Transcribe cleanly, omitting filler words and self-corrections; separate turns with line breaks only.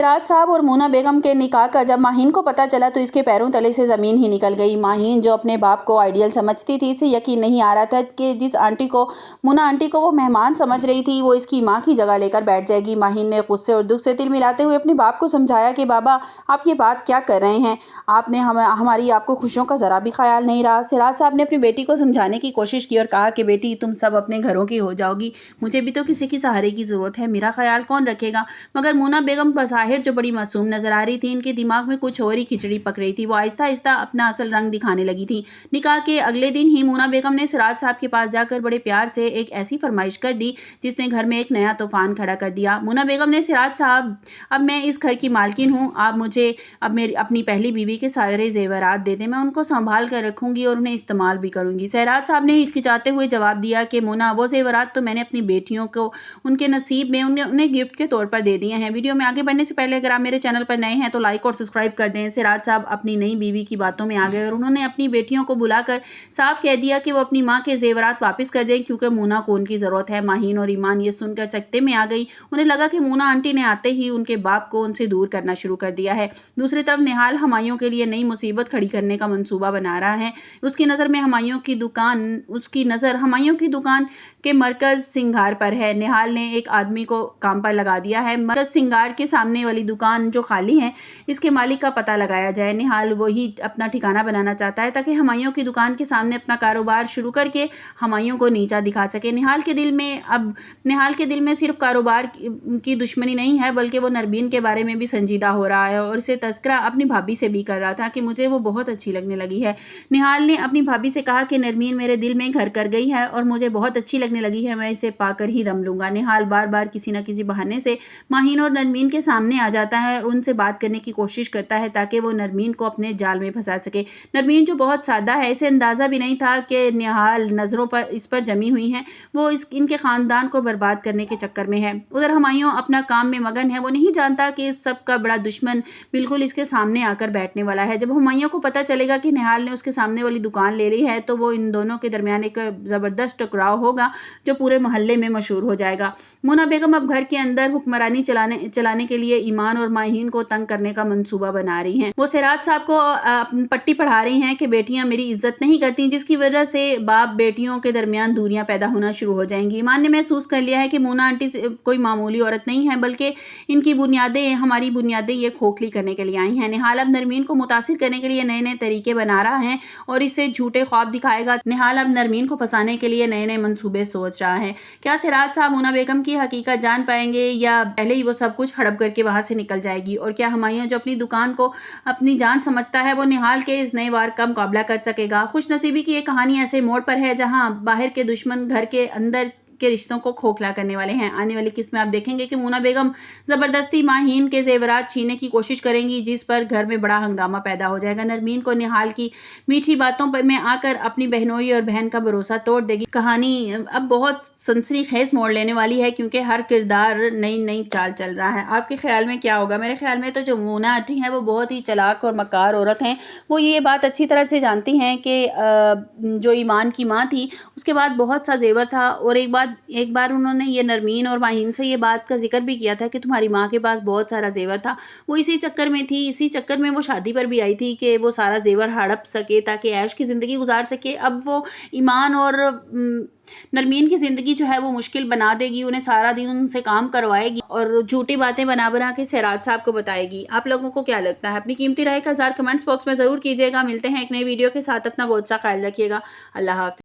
सिराज साहब और मोना बेगम के निकाह का जब माहीन को पता चला तो इसके पैरों तले से ज़मीन ही निकल गई। माहीन जो अपने बाप को आइडियल समझती थी, इसे यकीन नहीं आ रहा था कि जिस आंटी को, मोना आंटी को वो मेहमान समझ रही थी, वो इसकी माँ की जगह लेकर बैठ जाएगी। माहीन ने गुस्से और दुख से तिल मिलाते हुए अपने बाप को समझाया कि बाबा, आप ये बात क्या कर रहे हैं, आपने हमारी आपको खुशियों का ज़रा भी ख्याल नहीं रहा। सिराज साहब ने अपनी बेटी को समझाने की कोशिश की और कहा कि बेटी, तुम सब अपने घरों की हो जाओगी, मुझे भी तो किसी की सहारे की ज़रूरत है, मेरा ख्याल कौन रखेगा। मगर मोना बेगम बज़ाहिर जो बड़ी मासूम नजर आ रही थी, इनके दिमाग में कुछ और ही खिचड़ी पक रही थी। वो आहिस्ता आहिस्ता अपना असल रंग दिखाने लगी थी। निकाह के अगले दिन ही मोना बेगम ने सिराज साहब के पास जाकर बड़े प्यार से एक ऐसी फरमाइश कर दी जिसने घर में एक नया तूफान खड़ा कर दिया। मोना बेगम ने, सिराज साहब, अब मैं इस घर की मालकिन हूँ, आप मुझे अब मेरी अपनी पहली बीवी के सारे जेवरात दे दें, मैं उनको संभाल कर रखूंगी और उन्हें इस्तेमाल भी करूंगी। सिराज साहब ने हिचकिचाते हुए जवाब दिया कि मोना, वो जेवरात तो मैंने अपनी बेटियों को उनके नसीब में उन्हें गिफ्ट के तौर पर दे दिए हैं। वीडियो में आगे बढ़ने से पहले अगर आप मेरे चैनल पर नए हैं तो लाइक और सब्सक्राइब कर दें। सिराज साहब अपनी नई बीवी की बातों में आ गए और उन्होंने अपनी बेटियों को बुलाकर साफ कह दिया कि वो अपनी माँ के जेवरात वापस कर दें, क्योंकि मोना को उनकी ज़रूरत है। माहीन और ईमान ये सुनकर सकते में आ गई। उन्हें लगा कि मोना आंटी ने आते ही उनके बाप को उनसे दूर करना शुरू कर दिया है। दूसरी तरफ निहाल हमायूं के लिए नई मुसीबत खड़ी करने का मंसूबा बना रहा है। उसकी नज़र हमायूं की दुकान के मरकज सिंगार पर है। निहाल ने एक आदमी को काम पर लगा दिया है। मरकज सिंगार के सामने वाली दुकान जो खाली है, इसके मालिक का पता लगाया जाए। निहाल वही अपना ठिकाना बनाना चाहता है ताकि हमायूं की दुकान के सामने अपना कारोबार शुरू करके हमायूं को नीचा दिखा सके। निहाल के दिल में सिर्फ कारोबार की दुश्मनी नहीं है, बल्कि वो नरमीन के बारे में भी संजीदा हो रहा है और इसे तस्करा अपनी भाभी से भी कर रहा था कि मुझे वो बहुत अच्छी लगने लगी है। निहाल ने अपनी भाभी से कहा कि नरमीन मेरे दिल में घर कर गई है और मुझे बहुत अच्छी लगने लगी है, मैं इसे पाकर ही दम लूंगा। निहाल बार बार किसी न किसी बहाने से माहीन और नरमीन के सामने आ जाता है और उनसे बात करने की कोशिश करता है ताकि वो नरमीन को अपने जाल में फंसा सके। नरमीन जो बहुत सादा है, इसे अंदाज़ा भी नहीं था कि निहाल नज़रों पर इस पर जमी हुई हैं, वो इनके ख़ानदान को बर्बाद करने के चक्कर में है। उधर हमायूं अपना काम में मगन है। वो नहीं जानता कि इस सब का बड़ा दुश्मन बिल्कुल इसके सामने आकर बैठने वाला है। जब हमायूं को पता चलेगा कि निहाल ने उसके सामने वाली दुकान ले ली है तो वो इन दोनों के दरमियान एक ज़बरदस्त टकराव होगा जो पूरे मोहल्ले में मशहूर हो जाएगा। मोना बेगम अब घर के अंदर हुक्मरानी चलाने के लिए ईमान और माहीन को तंग करने का मंसूबा बना रही हैं। वो सिराज साहब को पट्टी पढ़ा रही हैं कि बेटियां मेरी इज्जत नहीं करती, जिसकी वजह से बाप बेटियों के दरमियान दूरियां पैदा होना शुरू हो जाएंगी। ईमान ने महसूस कर लिया है कि मोना आंटी कोई मामूली औरत नहीं है, बल्कि इनकी हमारी बुनियादें ये खोखली करने के लिए आई हैं। निहाल अब नरमीन को मुतासिर करने के लिए नए नए तरीके बना रहा है और इससे झूठे ख्वाब दिखाएगा। निहाल अब नरमीन को फंसाने के लिए नए नए मंसूबे सोच रहा है। क्या सिराज साहब मोना बेगम की हकीकत जान पाएंगे या पहले ही वो सब कुछ हड़प करके वहां से निकल जाएगी? और क्या हमायूं जो अपनी दुकान को अपनी जान समझता है, वो निहाल के इस नए वार का मुकाबला कर सकेगा? खुशनसीबी की ये कहानी ऐसे मोड़ पर है जहां बाहर के दुश्मन घर के अंदर के रिश्तों को खोखला करने वाले हैं। आने वाली किस्त में आप देखेंगे कि मोना बेगम जबरदस्ती माहीन के जेवरात छीनने की कोशिश करेंगी, जिस पर घर में बड़ा हंगामा पैदा हो जाएगा। नरमीन को निहाल की मीठी बातों पर में आकर अपनी बहनोई और बहन का भरोसा तोड़ देगी। कहानी अब बहुत सनसनीखेज मोड़ लेने वाली है क्योंकि हर किरदार नई नई चाल चल रहा है। आपके ख्याल में क्या होगा? मेरे ख्याल में तो जो मोना आंटी हैं वो बहुत ही चालाक और मक्कार औरत हैं। वो ये बात अच्छी तरह से जानती हैं कि जो ईमान की माँ थी उसके बाद बहुत सा जेवर था और एक बार उन्होंने ये नरमीन और माहीन से ये बात का जिक्र भी किया था कि तुम्हारी माँ के पास बहुत सारा जेवर था। वो इसी चक्कर में थी, इसी चक्कर में वो शादी पर भी आई थी कि वो सारा जेवर हड़प सके ताकि ऐश की ज़िंदगी गुजार सके। अब वो ईमान और नरमीन की ज़िंदगी जो है वो मुश्किल बना देगी, उन्हें सारा दिन उनसे काम करवाएगी और झूठी बातें बना के सिराज साहब को बताएगी। आप लोगों को क्या लगता है? अपनी कीमती राय का इज़हार कमेंट्स बॉक्स में ज़रूर कीजिएगा। मिलते हैं एक नई वीडियो के साथ। अपना बहुत सा ख्याल रखिएगा। अल्लाह हाफ़िज़।